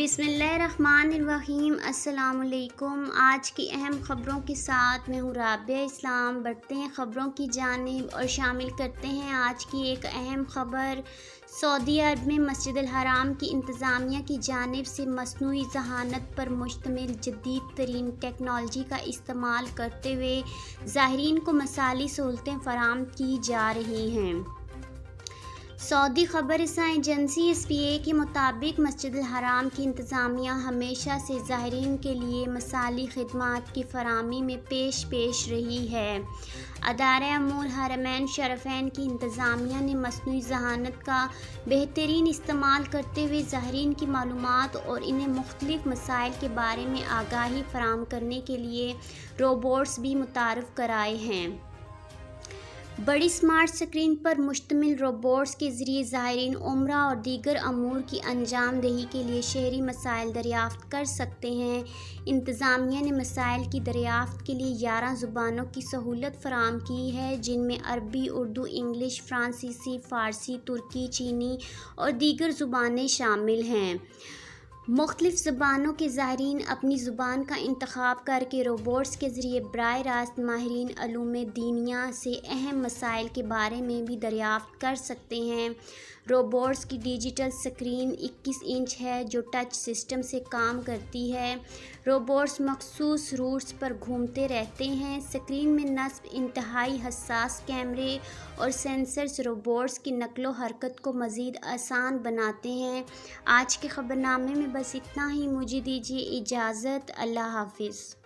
बिस्मिल्लाहिर्रहमानिर्रहीम। अस्सलामुअलैकुम। आज की अहम ख़बरों के साथ मैं हूँ राबिया इस्लाम। बढ़ते हैं ख़बरों की जानिब और शामिल करते हैं आज की एक अहम ख़बर। सऊदी अरब में मस्जिद अल हराम की इंतज़ामिया की जानिब से मसनूई ज़हानत पर मुश्तमिल जदीद तरीन टेक्नोलॉजी का इस्तेमाल करते हुए ज़ाहिरीन को मसाली सहूलतें फ़राहम की जा रही हैं। सऊदी खबर रसां एजेंसी SPA के मुताबिक मस्जिद अल हराम की इंतज़ामिया हमेशा से ज़ाहिरीन के लिए मसाली खिदमात की फराहमी में पेश रही है। अदारा अमूर हरमैन शरफ़ैन की इंतज़ामिया ने मसनूई ज़हानत का बेहतरीन इस्तेमाल करते हुए ज़ाहिरीन की मालूमात और इन्हें मुख्तलिफ़ मसाइल के बारे में आगाही फराहम करने के लिए रोबोट्स भी मुतारफ़ कराए हैं। बड़ी स्मार्ट स्क्रीन पर मुश्तमिल रोबोट्स के ज़रिए ज़ाहिरीन उम्रा और दीगर अमूर की अंजाम दही के लिए शहरी मसाइल दरियाफ़्त कर सकते हैं। इंतज़ामिया ने मसाइल की दरियाफ़्त के लिए 11 ज़ुबानों की सहूलत फ़राहम की है, जिनमें अरबी, उर्दू, इंग्लिश, फ़्रांसीसी, फ़ारसी, तुर्की, चीनी और दीगर ज़ुबानें शामिल हैं। मुख्तलिफ़ ज़ुबानों के ज़ाहिरीन अपनी ज़ुबान का इंतख़ाब करके रोबोट्स के ज़रिए बराह रास्त माहिरीन अलूम दीनिया से अहम मसाइल के बारे में भी दरियाफ़्त कर सकते हैं। रोबोट्स की डिजिटल स्क्रीन 21 इंच है जो टच सिस्टम से काम करती है। रोबोट्स मखसूस रूट्स पर घूमते रहते हैं। स्क्रीन में नस्ब इंतहाई हसास कैमरे और सेंसर्स रोबोट्स की नक़्लो हरकत को मज़ीद आसान बनाते हैं। आज के ख़बरनामे में बस इतना ही। मुझे दीजिए इजाज़त। अल्लाह हाफ़िज़।